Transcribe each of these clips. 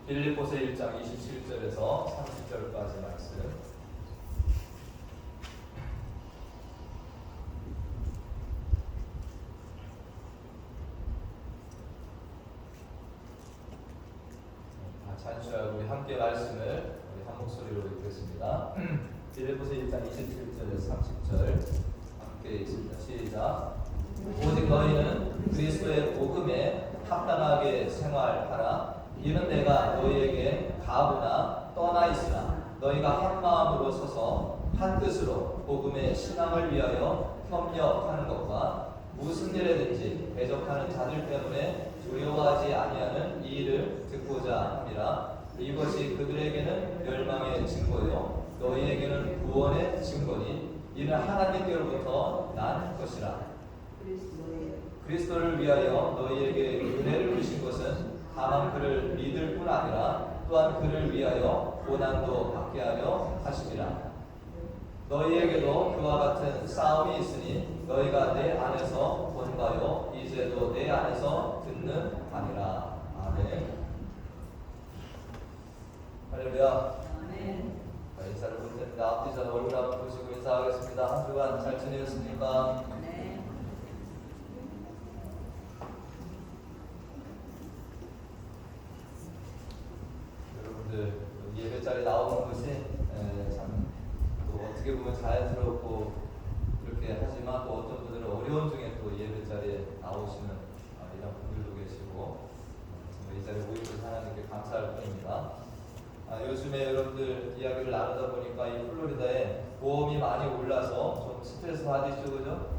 빌립보서 1장 27절에서 30절까지 말씀. 찬수하고 우리 함께 말씀을 우리 한 목소리로 읽겠습니다. 빌립보서 1장 27절에서 30절 함께 읽습니다. 시작. 오직 너희는 그리스도의 복음에 합당하게 생활하라. 이는 내가 너희에게 가보나 떠나 있으나 너희가 한 마음으로 서서 한 뜻으로 복음의 신앙을 위하여 협력하는 것과 무슨 일에든지 대적하는 자들 때문에 두려워하지 아니하는 이 일을 듣고자 함이라. 이것이 그들에게는 멸망의 증거요 너희에게는 구원의 증거니 이는 하나님께로부터 난 것이라. 그리스도를 위하여 너희에게 은혜를 주신 것은 다만 그를 믿을 뿐 아니라 또한 그를 위하여 고난도 받게 하려 하심이라. 너희에게도 그와 같은 싸움이 있으니 너희가 내 안에서 본 바요 이제도 내 안에서 듣는 바니라. 아멘. 할렐루야. 아멘. 인사를 볼 텐데 앞뒤 전 얼굴 한번 보시고 인사하겠습니다. 한 주간 잘 지내셨습니까? 네. 여러분들 예배 자리 나오는 것이 참 또 어떻게 보면 자연스럽고 그렇게 하지만 또 어떤 분들은 어려운 중에 또 예배 자리에 나오시는 이런 분들도 계시고 정말 이 자리에 오셔서 하나님께 감사할 뿐입니다. 요즘에 여러분들 이야기를 나누다 보니까 이 플로리다에 보험이 많이 올라서 좀 스트레스 받으시죠, 그죠?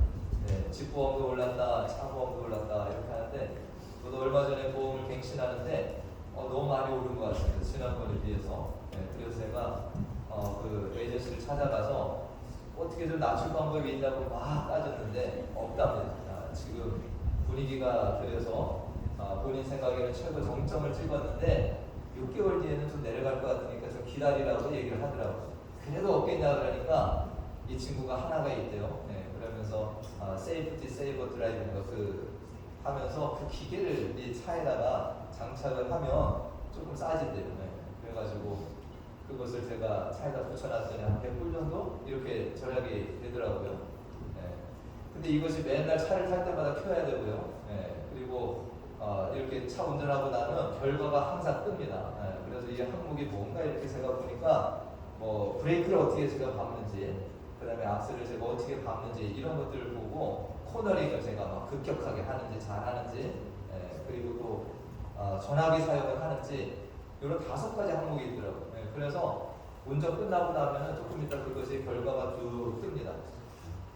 네, 집보험도 올랐다, 차보험도 올랐다 이렇게 하는데 저도 얼마 전에 보험을 갱신하는데 너무 많이 오른 것 같습니다. 지난번에 비해서. 네, 그래서 제가 그 에이전시를 찾아가서 어떻게 좀 낮출 방법이 있냐고 막 따졌는데 없답니다. 지금 분위기가 그래서 본인 생각에는 최고 정점을 찍었는데 6개월 뒤에는 좀 내려갈 것 같으니까 좀 기다리라고 얘기를 하더라고요. 그래도 없겠냐 그러니까 이 친구가 하나가 있대요. 네, 그러면서 세이프티 세이버 드라이브인 거 하면서 그 기계를 이 차에다가 장착을 하면 조금 싸진대요. 네, 그래가지고 그것을 제가 차에다 붙여놨더니 한 100불 정도 이렇게 절약이 되더라고요. 네. 근데 이것이 맨날 차를 탈 때마다 켜야 되고요. 네. 그리고 이렇게 차 운전하고 나면 결과가 항상 뜹니다. 네. 그래서 이 항목이 뭔가 이렇게 제가 보니까 뭐 브레이크를 어떻게 제가 밟는지, 그 다음에 악셀을 제가 어떻게 밟는지 이런 것들을 보고 코너링을 제가 막 급격하게 하는지 잘하는지, 네. 그리고 또 전화기 사용을 하는지 이런 5가지 항목이 있더라고요. 네. 그래서 운전 끝나고 나면은 조금 이따 그것이 결과가 쭉 뜹니다.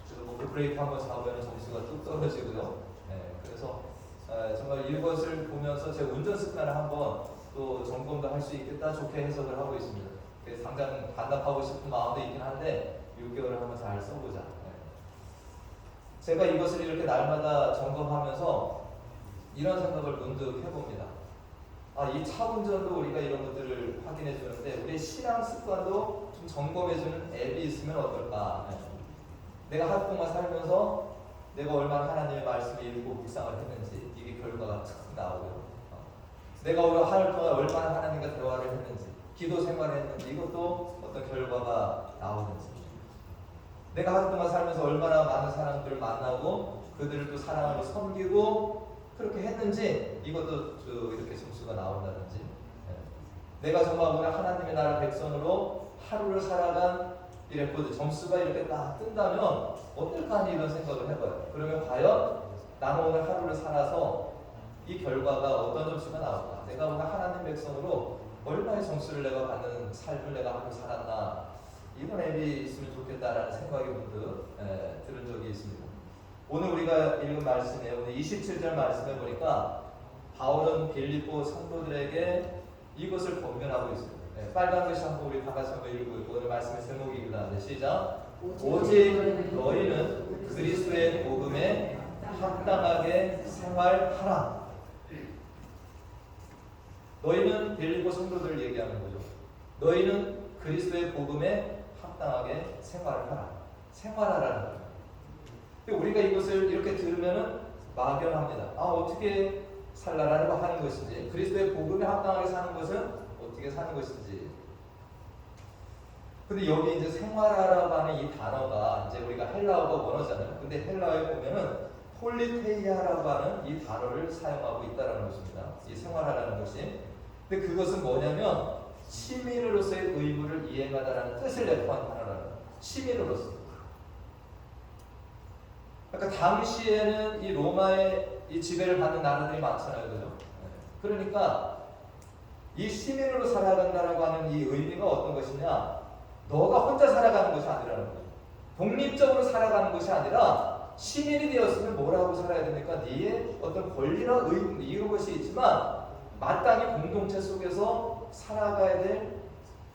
그래서 뭐 브레이크 한번 잡으면 점수가 뚝 떨어지고요. 네. 그래서 정말 이것을 보면서 제 운전 습관을 한번 또 점검도 할 수 있겠다 좋게 해석을 하고 있습니다. 그래서 당장 반납하고 싶은 마음도 있긴 한데 6개월을 한번 잘 써보자. 네. 제가 이것을 이렇게 날마다 점검하면서 이런 생각을 문득 해봅니다. 이 차 운전도 우리가 이런 것들을 확인해 주는데 우리 신앙 습관도 좀 점검해 주는 앱이 있으면 어떨까. 네. 내가 한 동안 살면서 내가 얼마나 하나님의 말씀을 읽고 묵상을 했는지 이게 결과가 탁 나오고요. 내가 오늘 하루 동안 얼마나 하나님과 대화를 했는지 기도 생활을 했는지 이것도 어떤 결과가 나오는지 내가 하루 동안 살면서 얼마나 많은 사람들을 만나고 그들을 또 사랑하고 섬기고 그렇게 했는지 이것도 이렇게 점수가 나온다든지 내가 정말 오늘 하나님의 나라 백성으로 하루를 살아간 이 레코드 점수가 이렇게 딱 뜬다면 어떨까 하는 이런 생각을 해봐요. 그러면 과연 나는 오늘 하루를 살아서 이 결과가 어떤 점수가 나올까? 내가 오늘 하나님 백성으로 얼마의 점수를 내가 받는 삶을 내가 하고 살았나? 이런 앱이 있으면 좋겠다라는 생각이 문득 들은 적이 있습니다. 오늘 우리가 읽은 말씀에 오늘 27절 말씀에 보니까 바울은 빌립보 성도들에게 이것을 권면하고 있습니다. 빨간 글씨 한번 우리 다 같이 한번 읽고 오늘 말씀의 제목이기도 한데 시작. 오직 너희는 그리스도의 복음에 합당하게 생활하라. 너희는 빌립보 성도들을 얘기하는 거죠. 너희는 그리스도의 복음에 합당하게 생활을 하라. 생활하라는 거예요. 우리가 이것을 이렇게 들으면은 막연합니다. 어떻게 살라라고 하는 것인지, 그리스도의 복음에 합당하게 사는 것은 어떻게 사는 것인지. 근데 여기 이제 생활하라고 하는 이 단어가 이제 우리가 헬라어가 원어잖아요. 근데 헬라어에 보면은 폴리테이아라고 하는 이 단어를 사용하고 있다는 것입니다. 이 생활하라는 것이. 근데 그것은 뭐냐면 시민으로서의 의무를 이행하다라는 뜻을 내포한 단어라는 거예요. 시민으로서. 그러니까 당시에는 이 로마의 이 지배를 받는 나라들이 많잖아요, 그죠? 그러니까 이 시민으로 살아간다라고 하는 이 의미가 어떤 것이냐? 너가 혼자 살아가는 것이 아니라는 거죠. 독립적으로 살아가는 것이 아니라 시민이 되었으면 뭐라고 살아야 됩니까? 네의 어떤 권리나 의무 이런 것이 있지만 마땅히 공동체 속에서 살아가야 될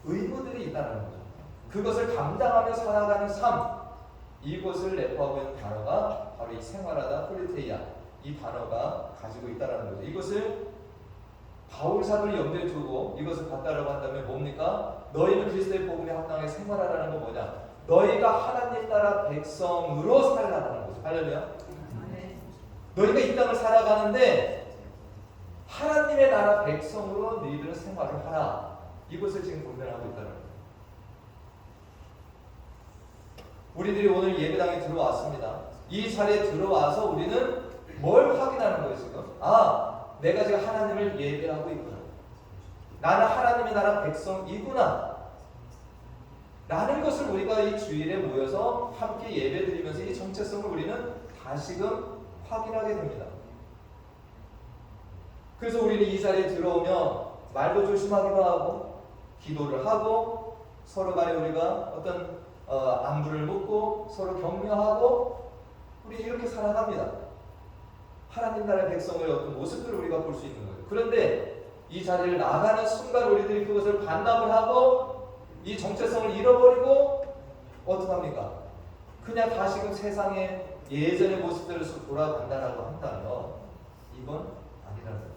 의무들이 있다는 거죠. 그것을 감당하며 살아가는 삶, 이것을 내포하고 있는 단어가 바로 이 생활하다 폴리테이아 이 단어가 가지고 있다는 거죠. 이것을 바울 사도를 염두에 두고 이것을 갖다라고 한다면 뭡니까? 너희는 그리스도의 복음에 합당하게 생활하라는 건 뭐냐? 너희가 하나님 나라 백성으로 살아가는 거죠. 할렐루야. 너희가 이 땅을 살아가는데 하나님의 나라 백성으로 너희들은 생활을 하라. 이것을 지금 공변하고 있다는 거예요. 우리들이 오늘 예배당에 들어왔습니다. 이 자리에 들어와서 우리는 뭘 확인하는 거예요 지금? 내가 지금 하나님을 예배하고 있구나. 나는 하나님의 나라 백성이구나. 라는 것을 우리가 이 주일에 모여서 함께 예배드리면서 이 정체성을 우리는 다시금 확인하게 됩니다. 그래서 우리는 이 자리에 들어오면 말도 조심하기도 하고 기도를 하고 서로 간에 우리가 어떤 안부를 묻고 서로 격려하고 우리 이렇게 살아갑니다. 하나님 나라의 백성의 어떤 모습들을 우리가 볼 수 있는 거예요. 그런데 이 자리를 나가는 순간 우리들이 그것을 반납을 하고 이 정체성을 잃어버리고 어떡합니까? 그냥 다시금 세상의 예전의 모습대로 돌아간다라고 한다면 이건 아니라는 거예요.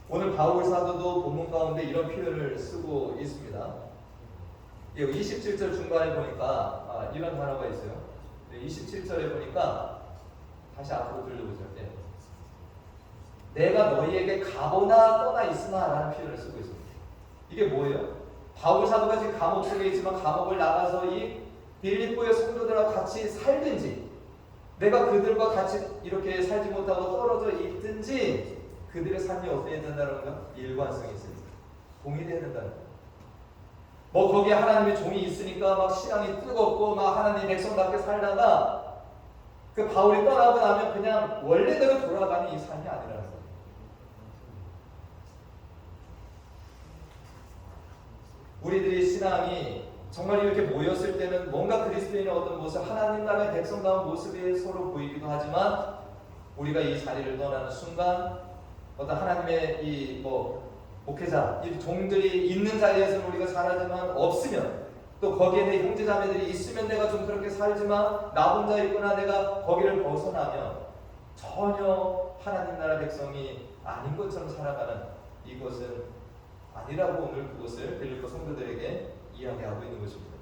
오늘 바울 사도도 본문 가운데 이런 표현을 쓰고 있습니다. 27절 중간에 보니까 이런 단어가 있어요. 27절에 보니까 다시 앞으로 들려보세요. 내가 너희에게 가보나 떠나 있으나 라는 표현을 쓰고 있습니다. 이게 뭐예요? 바울 사도가 지금 감옥 속에 있지만 감옥을 나가서 이 빌립보의 성도들과 같이 살든지 내가 그들과 같이 이렇게 살지 못하고 떨어져 있든지 그들의 삶이 어떻게 된다는 건 일관성이 있습니다. 동일해야 된다는 거예요. 뭐 거기에 하나님의 종이 있으니까 막 신앙이 뜨겁고 막 하나님 백성답게 살다가 그 바울이 떠나고 나면 그냥 원래대로 돌아가는 이 삶이 아니라는 거예요. 우리들의 신앙이 정말 이렇게 모였을 때는 뭔가 그리스도인의 어떤 모습, 하나님 나라의 백성다운 모습이 서로 보이기도 하지만 우리가 이 자리를 떠나는 순간 어떤 하나님의 이 목회자, 이 종들이 있는 자리에서는 우리가 사라지만 없으면 또 거기에 내 형제자매들이 있으면 내가 좀 그렇게 살지만 나 혼자 있거나 내가 거기를 벗어나면 전혀 하나님 나라 백성이 아닌 것처럼 살아가는 이것은 아니라고 오늘 그것을 빌립보 성도들에게 이야기하고 있는 것입니다.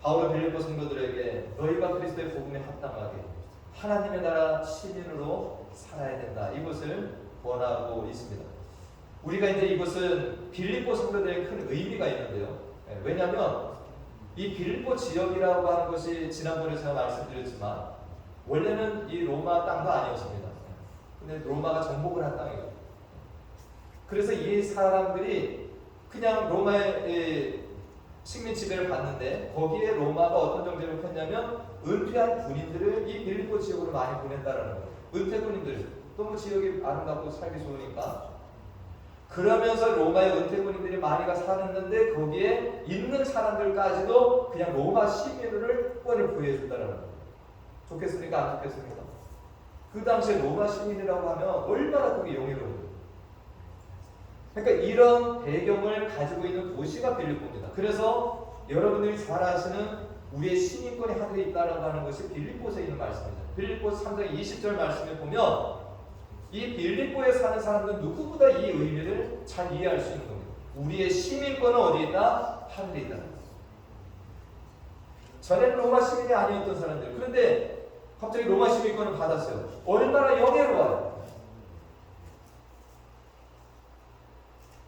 바울은 빌립보 성도들에게 너희가 그리스도의 복음에 합당하게 하나님의 나라 시민으로 살아야 된다. 이것을 권하고 있습니다. 우리가 이제 이것은 빌립보 성도들에게 큰 의미가 있는데요. 왜냐하면 이 빌립보 지역이라고 하는 것이 지난번에 제가 말씀드렸지만 원래는 이 로마 땅도 아니었습니다. 근데 로마가 정복을 한 땅이에요. 그래서 이 사람들이 그냥 로마의 식민 지배를 받는데 거기에 로마가 어떤 정책을 폈냐면 은퇴한 군인들을 이 빌립보 지역으로 많이 보낸다라는 거예요. 은퇴 군인들 너무 지역이 아름답고 살기 좋으니까. 그러면서 로마의 은퇴 군인들이 많이가 살았는데 거기에 있는 사람들까지도 그냥 로마 시민을 권을 부여해준다는 거예요. 좋겠습니까? 안 좋겠습니까? 그 당시에 로마 시민이라고 하면 얼마나 그게 영예로워요. 그러니까 이런 배경을 가지고 있는 도시가 빌립보입니다. 그래서 여러분들이 잘 아시는 우리의 시민권이 하늘에 있다라고 하는 것이 빌립보에 있는 말씀이죠. 빌립보 3장 20절 말씀에 보면 이 빌립보에 사는 사람들은 누구보다 이 의미를 잘 이해할 수 있는 겁니다. 우리의 시민권은 어디에 있다? 하늘에 있다. 전에는 로마 시민이 아니었던 사람들. 그런데 갑자기 로마 시민권을 받았어요. 얼마나 영예로워요.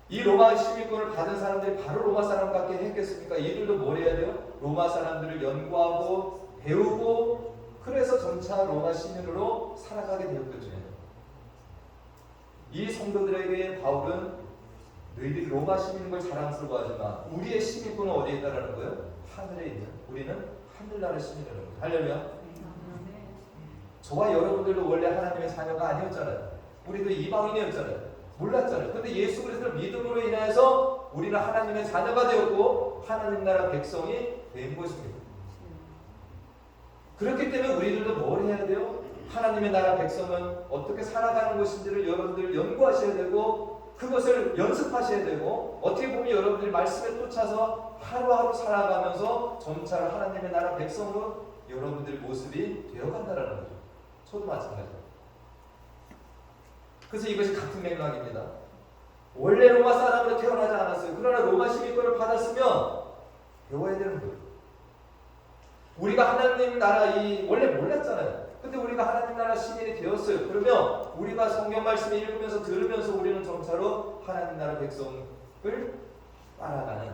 이 로마 시민권을 받은 사람들이 바로 로마 사람밖에 했겠습니까? 이들도 뭘 해야 돼요? 로마 사람들을 연구하고 배우고 그래서 점차 로마 시민으로 살아가게 되었거든요. 이 성도들에게 바울은 너희들이 로마 시민인 걸 자랑스러워하지만 우리의 시민권은 어디에 있다라는 거예요? 하늘에 있는, 우리는 하늘나라 시민이라는 거예요. 할렐루야. 저와 여러분들도 원래 하나님의 자녀가 아니었잖아요. 우리도 이방인이었잖아요. 몰랐잖아요. 근데 예수 그리스도를 믿음으로 인하여서 우리는 하나님의 자녀가 되었고 하나님 나라 백성이 된 것입니다. 그렇기 때문에 우리들도 뭘 해야 돼요? 하나님의 나라 백성은 어떻게 살아가는 것인지를 여러분들 연구하셔야 되고 그것을 연습하셔야 되고 어떻게 보면 여러분들이 말씀에 쫓아서 하루하루 살아가면서 점차 하나님의 나라 백성으로 여러분들의 모습이 되어간다는 거죠. 저도 마찬가지입니다. 그래서 이것이 같은 맥락입니다. 원래 로마 사람으로 태어나지 않았어요. 그러나 로마 시민권을 받았으면 배워야 되는 거예요. 우리가 하나님 나라 원래 몰랐잖아요. 근데 우리가 하나님 나라 시민이 되었어요. 그러면 우리가 성경 말씀을 읽으면서 들으면서 우리는 점차로 하나님 나라 백성을 따라가는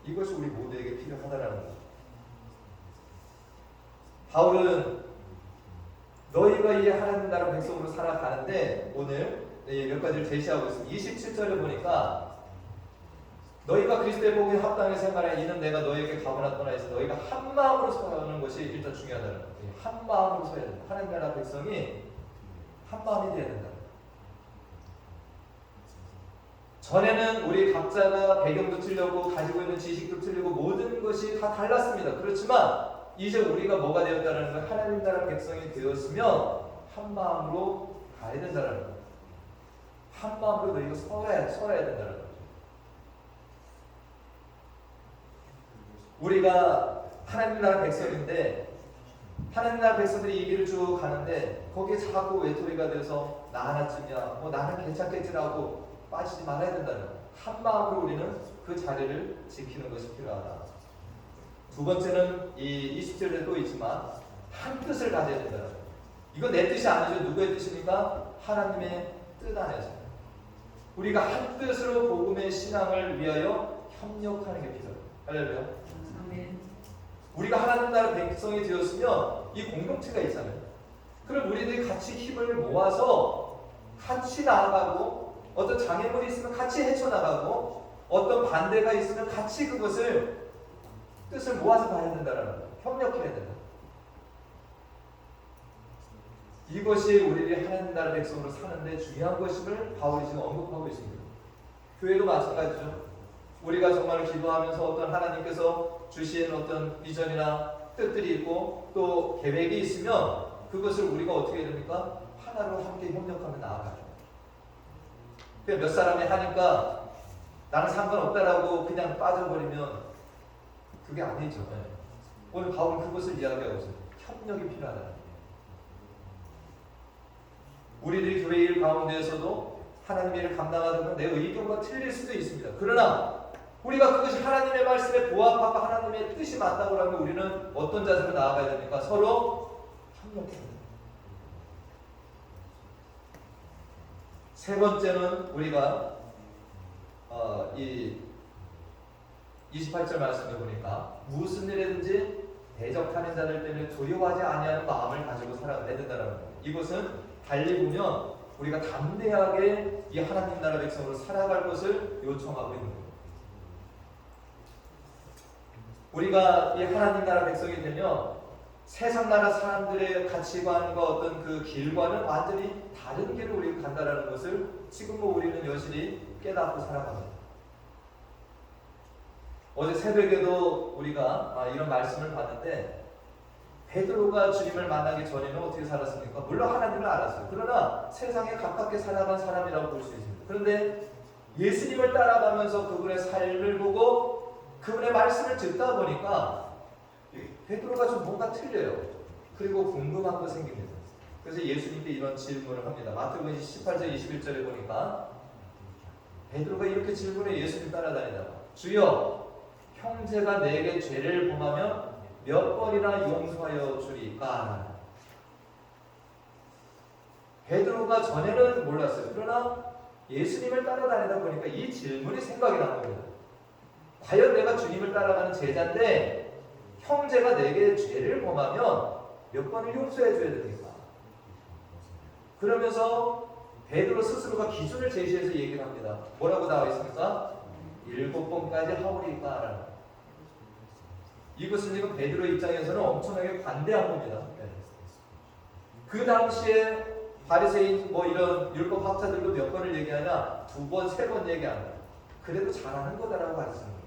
이것이 우리 모두에게 필요하다는 거죠. 바울은 너희가 이 하나님 나라 백성으로 살아가는데 오늘 몇 가지를 제시하고 있습니다. 27절에 보니까 너희가 그리스도의 복에 합당히 생활해 이는 내가 너희에게 가보나 해서 너희가 한 마음으로 서는 것이 일단 중요하다는 거예요. 한 마음으로 서야 된다. 하나님 나라 백성이 한 마음이 되어야 된다. 전에는 우리 각자가 배경도 틀렸고 가지고 있는 지식도 틀리고 모든 것이 다 달랐습니다. 그렇지만 이제 우리가 뭐가 되었다는 건 하나님 나라 백성이 되었으면 한 마음으로 가야 된다는 거예요. 한 마음으로 너희가 서야 된다는 거죠. 우리가 하나님 나라 백성인데 하나님 나라 백성들이 이 길을 쭉 가는데 거기에 자꾸 외톨이가 돼서 나 하나쯤이야 나는 괜찮겠지라고 빠지지 말아야 된다는 거예요. 한 마음으로 우리는 그 자리를 지키는 것이 필요하다. 두 번째는 이 27절에 또 있지만 한 뜻을 가져야 된다는 거예요. 이건 내 뜻이 아니죠. 누구의 뜻입니까? 하나님의 뜻 안에서 우리가 한 뜻으로 복음의 신앙을 위하여 협력하는 게 필요해요. 할렐루야. 우리가 하나님 나라 백성이 되었으면 이 공동체가 있잖아요. 그럼 우리들이 같이 힘을 모아서 같이 나아가고 어떤 장애물이 있으면 같이 헤쳐나가고 어떤 반대가 있으면 같이 그것을 뜻을 모아서 가야 된다는 거예요. 협력해야 된다. 이것이 우리들이 하나님 나라 백성으로 사는데 중요한 것임을 바울이 지금 언급하고 있습니다. 교회도 마찬가지죠. 우리가 정말 기도하면서 어떤 하나님께서 주신 어떤 비전이나 뜻들이 있고 또 계획이 있으면 그것을 우리가 어떻게 해야 됩니까? 하나로 함께 협력하며 나아가죠. 몇 사람이 하니까 나는 상관없다라고 그냥 빠져버리면 그게 아니죠. 오늘 바울은 그것을 이야기하고 있어요. 협력이 필요하다. 우리들이 교회 일 가운데에서도 하나님의 일을 감당하려면 내 의견과 틀릴 수도 있습니다. 그러나 우리가 그것이 하나님의 말씀에 부합하고 하나님의 뜻이 맞다고 하면 우리는 어떤 자세로 나아가야 됩니까? 서로 협력해야 됩니다. 세 번째는 우리가 이 28절 말씀에 보니까 무슨 일이든지 대적하는 자들 때문에 두려워하지 아니하는 마음을 가지고 살아가야 된다는 겁니다. 이것은 달리 보면 우리가 담대하게 이 하나님 나라 백성으로 살아갈 것을 요청하고 있는 겁니다. 우리가 이 하나님 나라 백성이 되면 세상 나라 사람들의 가치관과 어떤 그 길과는 완전히 다른 길을 우리가 간다는 것을 지금 우리는 여실히 깨닫고 살아갑니다. 어제 새벽에도 우리가 이런 말씀을 봤는데 베드로가 주님을 만나기 전에는 어떻게 살았습니까? 물론 하나님을 알았어요. 그러나 세상에 가깝게 살아간 사람이라고 볼 수 있습니다. 그런데 예수님을 따라가면서 그분의 삶을 보고 그분의 말씀을 듣다 보니까 베드로가 좀 뭔가 틀려요. 그리고 궁금한 거 생깁니다. 그래서 예수님께 이런 질문을 합니다. 마태복음 18절 21절에 보니까 베드로가 이렇게 질문해 예수님 따라다니다가 주여 형제가 내게 죄를 범하면 몇 번이나 용서하여 주리까? 베드로가 전에는 몰랐어요. 그러나 예수님을 따라다니다 보니까 이 질문이 생각이 난 겁니다. 과연 내가 주님을 따라가는 제자인데 형제가 내게 죄를 범하면 몇 번을 용서해 줘야 됩니까? 그러면서 베드로 스스로가 기준을 제시해서 얘기를 합니다. 뭐라고 나와 있습니까? 7번까지 하오리까라는. 이것은 지금 베드로 입장에서는 엄청나게 관대한 겁니다. 그 당시에 바리새인 이런 율법 학자들도 몇 번을 얘기하냐? 2번, 3번 얘기한다. 그래도 잘하는 거다라고 가르치는 거예요.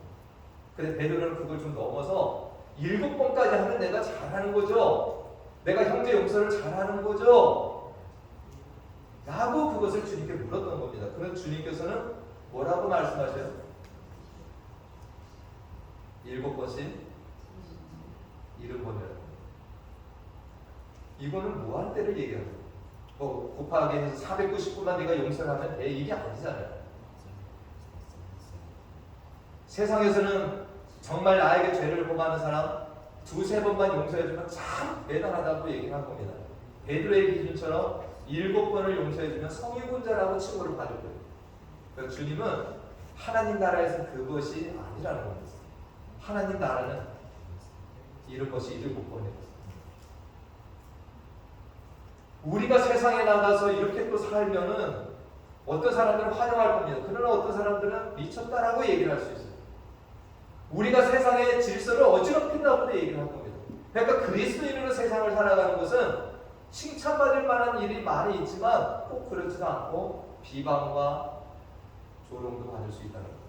근데 베드로는 그걸 좀 넘어서 7번까지 하면 내가 잘하는 거죠. 내가 형제 용서를 잘하는 거죠. 라고 그것을 주님께 물었던 겁니다. 그런 주님께서는 뭐라고 말씀하셔요? 7번씩 70번이라고. 이거는 무한대를 얘기하는 거예요. 곱하기 해서 499만 네가 용서를 하면 돼. 이게 아니잖아요. 세상에서는 정말 나에게 죄를 범하는 사람 2-3번만 용서해주면 참 대단하다고 얘기한 겁니다. 베드로의 기준처럼 7번을 용서해주면 성유군자라고 칭호를 받을 거예요. 그러니까 주님은 하나님 나라에서 그것이 아니라는 겁니다. 하나님 나라는 이런 것이 7번이에요. 우리가 세상에 나가서 이렇게 또 살면은 어떤 사람들은 환영할 겁니다. 그러나 어떤 사람들은 미쳤다라고 얘기를 할 수 있어요. 우리가 세상의 질서를 어지럽힌다고도 얘기를 할 겁니다. 그러니까 그리스도인으로 세상을 살아가는 것은 칭찬받을 만한 일이 많이 있지만 꼭 그렇지도 않고 비방과 조롱도 받을 수 있다는 겁니다.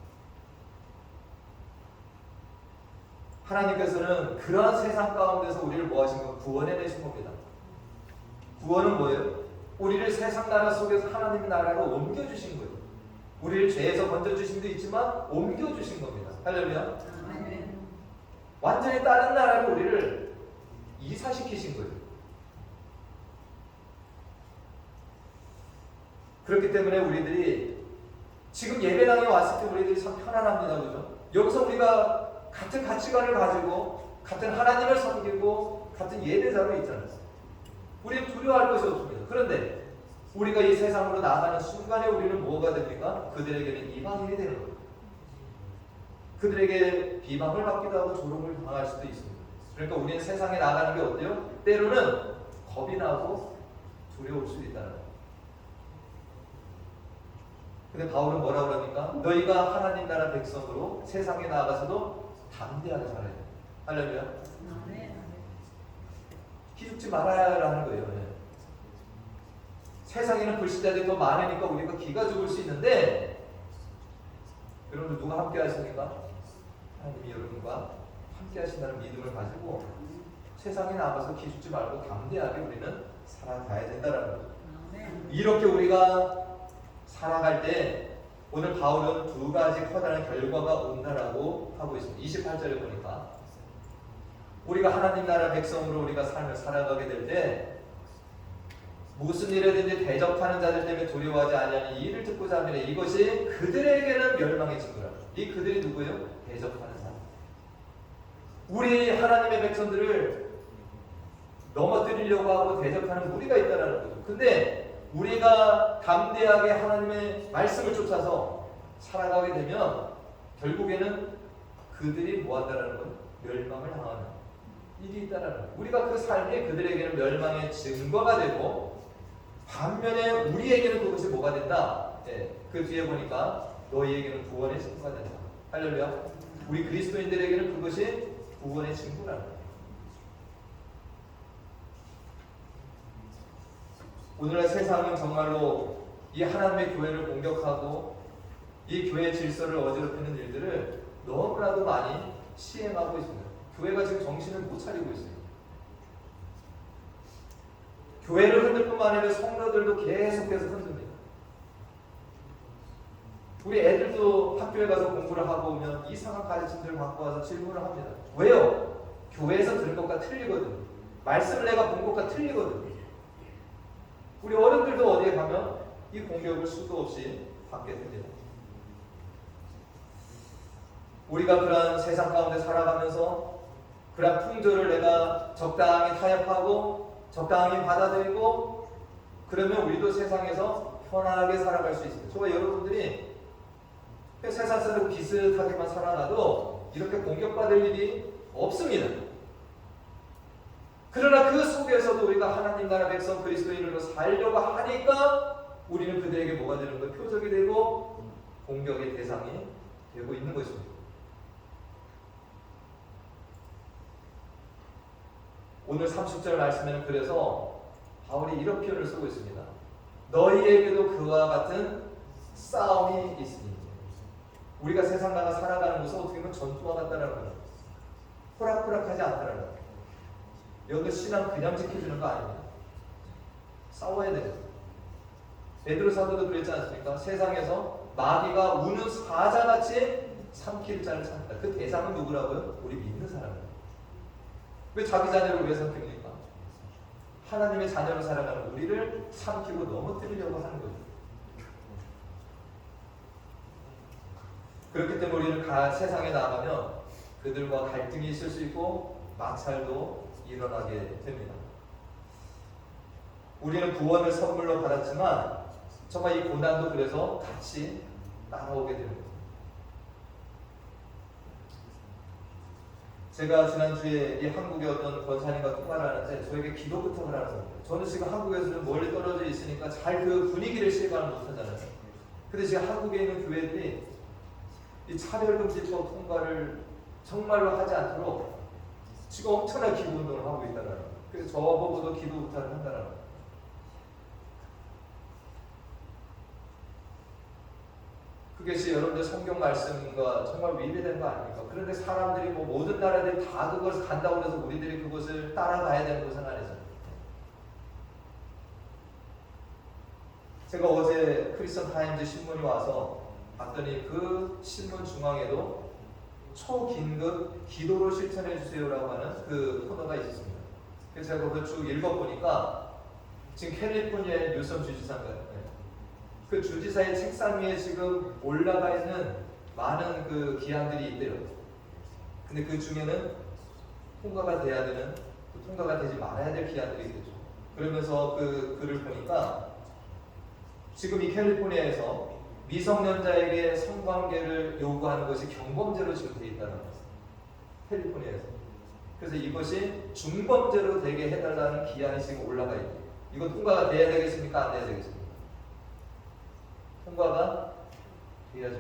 하나님께서는 그러한 세상 가운데서 우리를 뭐 하신 건 구원해내신 겁니다. 구원은 뭐예요? 우리를 세상 나라 속에서 하나님의 나라로 옮겨주신 거예요. 우리를 죄에서 건져주심도 있지만 옮겨주신 겁니다. 할렐루야. 완전히 다른 나라로 우리를 이사시키신 거예요. 그렇기 때문에 우리들이 지금 예배당에 왔을 때 우리들이 참 편안합니다. 그죠? 여기서 우리가 같은 가치관을 가지고 같은 하나님을 섬기고 같은 예배자로 있잖아요. 우리는 두려워할 것이 없습니다. 그런데 우리가 이 세상으로 나가는 순간에 우리는 뭐가 됩니까? 그들에게는 이방인이 되는 거예요. 그들에게 비방을 받기도 하고 조롱을 당할 수도 있습니다. 그러니까 우리는 세상에 나가는 게 어때요? 때로는 겁이 나고 두려울 수도 있다는 거예요. 근데 바울은 뭐라고 합니까? 너희가 하나님 나라 백성으로 세상에 나가서도 담대하게 살아야 돼요. 할렐루야. 기죽지 말아야 하는 거예요. 네. 세상에는 불신자들이 더 많으니까 우리가 기가 죽을 수 있는데 여러분들 누가 함께 하십니까? 하나님이 여러분과 함께 하신다는 믿음을 가지고 세상에 나가서 기죽지 말고 담대하게 우리는 살아가야 된다는 거죠. 이렇게 우리가 살아갈 때 오늘 바울은 2가지 커다란 결과가 온다라고 하고 있습니다. 28절에 보니까 우리가 하나님 나라 백성으로 우리가 삶을 살아가게 될 때 무슨 일이든지 대적하는 자들 때문에 두려워하지 아니하니 이 일을 듣고자 하면 이것이 그들에게는 멸망의 징조라. 이 그들이 누구예요? 대적하는 사람. 우리 하나님의 백성들을 넘어뜨리려고 하고 대적하는 무리가 있다는 거죠. 근데 우리가 담대하게 하나님의 말씀을 쫓아서 살아가게 되면 결국에는 그들이 뭐한다는 거예요? 멸망을 당하는 일이 있다는 거예요. 우리가 그 삶이 그들에게는 멸망의 증거가 되고 반면에 우리에게는 그것이 뭐가 된다? 그 뒤에 보니까 너희에게는 구원의 증거가 된다. 할렐루야. 우리 그리스도인들에게는 그것이 구원의 증거라는 거예요. 오늘날 세상은 정말로 이 하나님의 교회를 공격하고 이 교회의 질서를 어지럽히는 일들을 너무나도 많이 시행하고 있습니다. 교회가 지금 정신을 못 차리고 있어요. 교회를 흔들 뿐만 아니라 성도들도 계속해서 흔듭니다. 우리 애들도 학교에 가서 공부를 하고 오면 이상한 가르침들을 갖고 와서 질문을 합니다. 왜요? 교회에서 들은 것과 틀리거든요. 말씀을 내가 본 것과 틀리거든요. 우리 어른들도 어디에 가면 이 공격을 수도 없이 받게 됩니다. 우리가 그러한 세상 가운데 살아가면서 그러한 풍조를 내가 적당히 타협하고 적당히 받아들이고 그 그러면 우리도 세상에서 편하게 살아갈 수 있습니다. 저와 여러분들이 세상 사람들 비슷하게만 살아가도 이렇게 공격받을 일이 없습니다. 그러나 그 속에서도 우리가 하나님 나라 백성 그리스도인으로 살려고 하니까 우리는 그들에게 뭐가 되는 거예요? 표적이 되고 공격의 대상이 되고 있는 것입니다. 오늘 30절 말씀에는 그래서 바울이 이런 표현을 쓰고 있습니다. 너희에게도 그와 같은 싸움이 있으니. 우리가 세상 나가 살아가는 것은 어떻게 보면 전투와 같다는 거예요. 호락호락하지 않다는 거예요. 여기 신앙 그냥 지켜주는 거 아닙니다. 싸워야 돼요. 베드로 사도도 그랬지 않습니까? 세상에서 마귀가 우는 사자같이 삼킬 자를 찾는다. 그 대상은 누구라고요? 우리 믿는 사람이에요. 왜 자기 자녀를 왜 삼킵니까? 하나님의 자녀로 살아가는 우리를 삼키고 넘어뜨리려고 하는 거죠. 그렇기 때문에 우리는 세상에 나가면 그들과 갈등이 있을 수 있고 마찰도 일어나게 됩니다. 우리는 구원을 선물로 받았지만 정말 이 고난도 그래서 같이 따라오게 됩니다. 제가 지난주에 이 한국의 어떤 권사님과 통화를 하는데 저에게 기도 부탁을 하는 겁니다. 저는 지금 한국에서 좀 멀리 떨어져 있으니까 잘 그 분위기를 실감을 못하잖아요. 근데 지금 한국에 있는 교회들이 이 차별금지법 통과를 정말로 하지 않도록 지금 엄청난 기도 운동을 하고 있다는 거예요. 그래서 저보고도 기도 부탁을 한다는 거예요. 그것이 여러분들 성경 말씀과 정말 위배되는 거 아닙니까? 그런데 사람들이 뭐 모든 나라들이 다 그것을 간다고 해서 우리들이 그것을 따라가야 되는 것은 아니죠. 제가 어제 크리스천 타임즈 신문이 와서 봤더니 그 신문 중앙에도 초긴급 기도로 실천해 주세요라고 하는 그 코너가 있었습니다. 그래서 제가 그걸 쭉 읽어보니까 지금 캘리포니아의 뉴섬 주지사인가요? 그 주지사의 책상 위에 지금 올라가 있는 많은 그 기한들이 있대요. 근데 그 중에는 통과가 돼야 되는, 통과가 되지 말아야 될 기한들이 있겠죠. 그러면서 그 글을 보니까 지금 이 캘리포니아에서 미성년자에게 성관계를 요구하는 것이 경범죄로 지금 되어 있다는 거예요. 캘리포니아에서. 그래서 이것이 중범죄로 되게 해달라는 기한이 지금 올라가 있대요. 이거 통과가 돼야 되겠습니까? 안 돼야 되겠습니까? 통과가 돼야죠.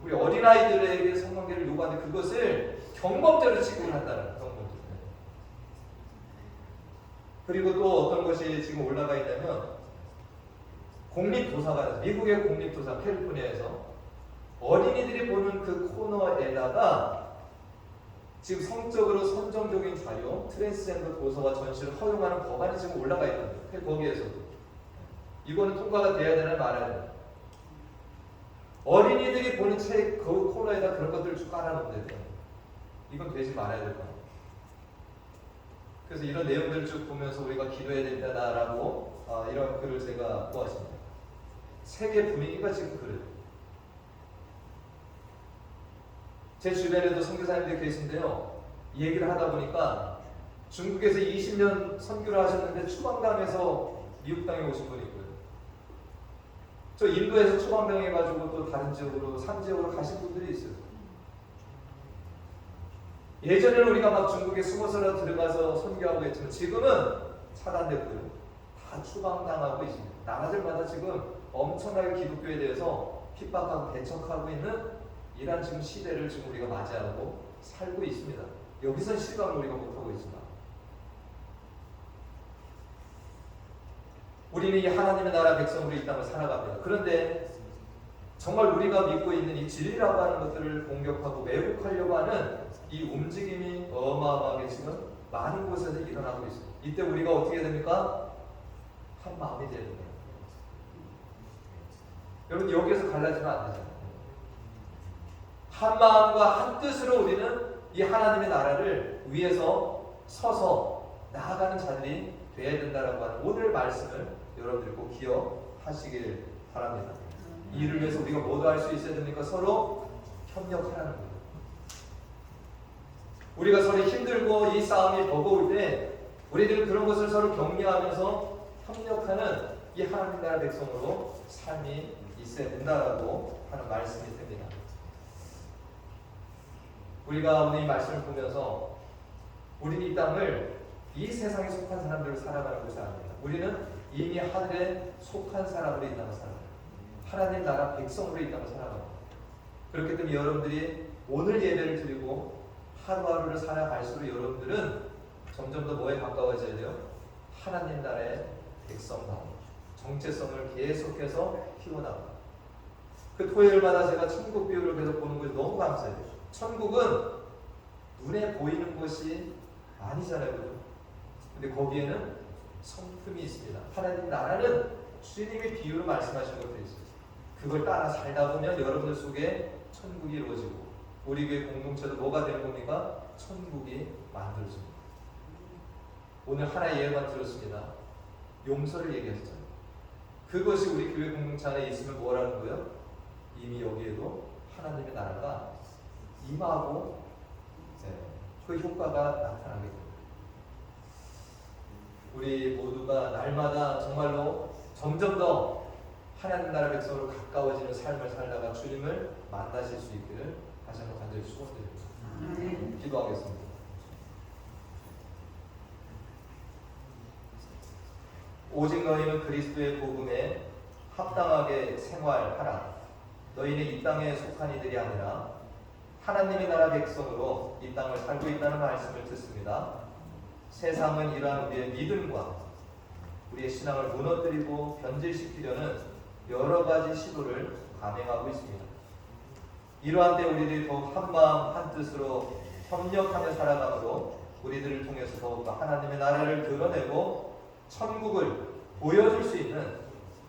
우리 어린아이들에게 성관계를 요구하는데 그것을 경범죄로 취급을 한다는 거예요. 경범죄. 그리고 또 어떤 것이 지금 올라가 있냐면 공립도서관, 미국의 공립도서관 캘리포니아에서 어린이들이 보는 그 코너에다가 지금 성적으로 선정적인 자료, 트랜스젠더 도서와 전시를 허용하는 법안이 지금 올라가 있거든요. 거기에서도. 이거는 통과가 돼야 되나 말아야 되나. 어린이들이 보는 책 그 코너에다 그런 것들을 쭉 깔아놓는데 이건 되지 말아야 될 거야. 그래서 이런 내용들을 쭉 보면서 우리가 기도해야 된다라고 이런 글을 제가 보았습니다. 세계 분위기가 지금 그래요. 제 주변에도 선교사님들이 계신데요. 이 얘기를 하다 보니까 중국에서 20년 선교를 하셨는데 추방당해서 미국 땅에 오신 분이 있고요. 저 인도에서 추방당해가지고 또 다른 지역으로, 산 지역으로 가신 분들이 있어요. 예전에는 우리가 막 중국에 숨어서라도 들어가서 선교하고 했지만 지금은 차단됐고요. 다 추방당하고 있습니다. 나라들마다 지금 엄청나게 기독교에 대해서 핍박하고 배척하고 있는 이런 지금 시대를 지금 우리가 맞이하고 살고 있습니다. 여기서 실감을 우리가 못하고 있습니다. 우리는 이 하나님의 나라 백성으로 이 땅을 살아갑니다. 그런데 정말 우리가 믿고 있는 이 진리라고 하는 것들을 공격하고 왜곡하려고 하는 이 움직임이 어마어마하게 지금 많은 곳에서 일어나고 있습니다. 이때 우리가 어떻게 됩니까? 한 마음이 되는 거예요. 여러분 여기에서 갈라지면 안 되잖아요. 한 마음과 한 뜻으로 우리는 이 하나님의 나라를 위해서 서서 나아가는 자들이 되어야 된다라고 하는 오늘 말씀을 여러분들이 꼭 기억하시길 바랍니다. 이 일을 위해서 우리가 모두 할 수 있어야 됩니까? 서로 협력하라는 거예요. 우리가 서로 힘들고 이 싸움이 버거울 때 우리들은 그런 것을 서로 격려하면서 협력하는 이 하나님 나라 백성으로 삶이 있어야 된다라고 하는 말씀이 됩니다. 우리가 오늘 이 말씀을 보면서 우리는 이 땅을 이 세상에 속한 사람들로 살아가는 것이 아닙니다. 우리는 이미 하늘에 속한 사람으로 이 땅을 살아갑니다. 하나님 나라 백성으로 이 땅을 살아갑니다. 그렇기 때문에 여러분들이 오늘 예배를 드리고 하루하루를 살아갈수록 여러분들은 점점 더 뭐에 가까워져야 돼요? 하나님 나라의 백성다운 정체성을 계속해서 키워나갑니다. 그 토요일마다 제가 천국 비유를 계속 보는 것이 너무 감사해요. 천국은 눈에 보이는 것이 아니잖아요. 그죠? 근데 거기에는 성품이 있습니다. 하나님 나라는 주님이 비유로 말씀하신 것들이 있어요. 그걸 따라 살다 보면 여러분들 속에 천국이 이루어지고 우리 교회 공동체도 뭐가 되는 겁니까? 천국이 만들어집니다. 오늘 하나의 예만 들었습니다. 용서를 얘기하셨잖아요. 그것이 우리 교회 공동체 안에 있으면 뭐라는 거예요? 이미 여기에도 하나님의 나라가 임하고 그 효과가 나타나게 됩니다. 우리 모두가 날마다 정말로 점점 더 하나님 나라 백성으로 가까워지는 삶을 살다가 주님을 만나실 수 있기를 다시 한번 간절히 축원드립니다. 기도하겠습니다. 오직 너희는 그리스도의 복음에 합당하게 생활하라. 너희는 이 땅에 속한 이들이 아니라 하나님의 나라 백성으로 이 땅을 살고 있다는 말씀을 듣습니다. 세상은 이러한 우리의 믿음과 우리의 신앙을 무너뜨리고 변질시키려는 여러 가지 시도를 감행하고 있습니다. 이러한 때 우리들이 더욱 한마음 한뜻으로 협력하며 살아가므로 우리들을 통해서 더욱 하나님의 나라를 드러내고 천국을 보여줄 수 있는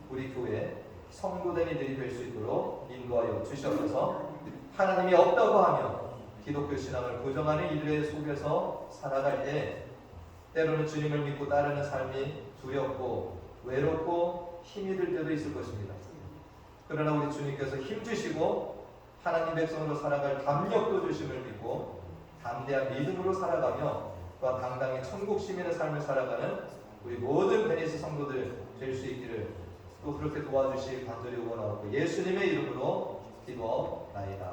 우리 교회 성도된 이들이 될 수 있도록 인도하여 주시옵소서. 하나님이 없다고 하며 기독교 신앙을 부정하는 이들의 속에서 살아갈 때 때로는 주님을 믿고 따르는 삶이 두렵고 외롭고 힘이 들 때도 있을 것입니다. 그러나 우리 주님께서 힘주시고 하나님 백성으로 살아갈 담력도 주심을 믿고 담대한 믿음으로 살아가며 또한 당당히 천국 시민의 삶을 살아가는 우리 모든 베니스 성도들 될 수 있기를 또 그렇게 도와주시 간절히 원하고 예수님의 이름으로 기도하나이다.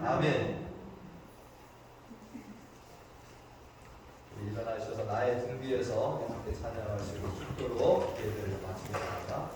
아멘. 일어나셔서 나의 등 뒤에서 함께 찬양하시고 축도로 예배를 마치겠습니다.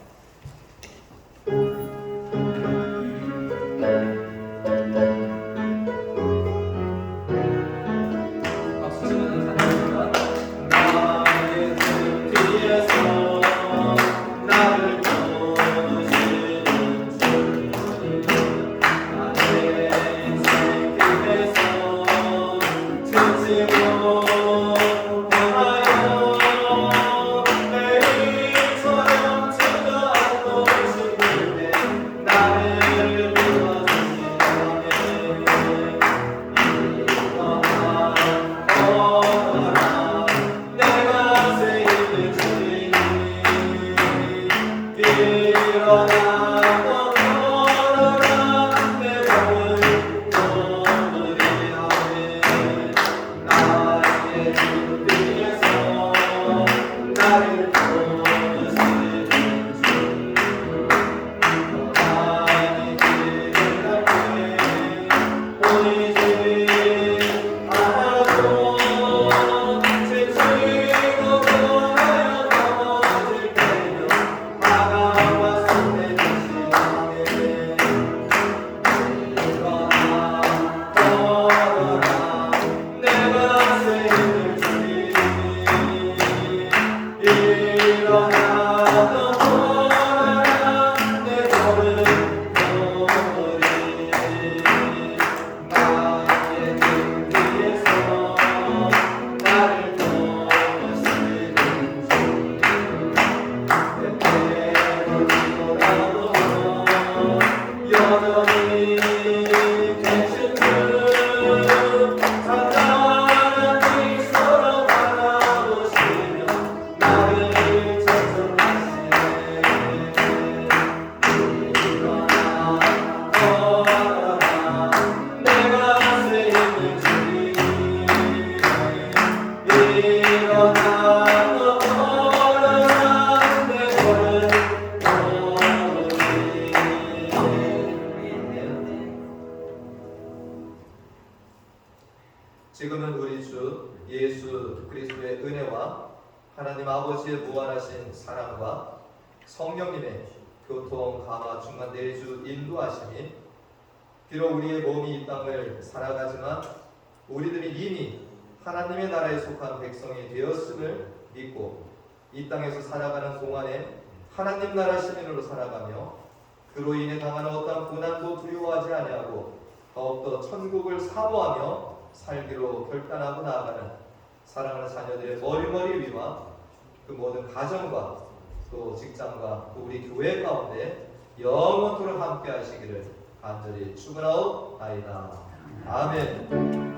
아버지의 무한하신 사랑과 성령님의 교통, 감화, 충만, 내주, 인도하심이 비록 우리의 몸이 이 땅을 살아가지만 우리들이 이미 하나님의 나라에 속한 백성이 되었음을 믿고 이 땅에서 살아가는 동안에 하나님 나라 시민으로 살아가며 그로 인해 당하는 어떠한 고난도 두려워하지 아니하고 더욱더 천국을 사모하며 살기로 결단하고 나아가는 사랑하는 자녀들의 머리머리 위와 그 모든 가정과 또 직장과 또 우리 교회 가운데 영원토록 함께 하시기를 간절히 축원하옵나이다. 아멘.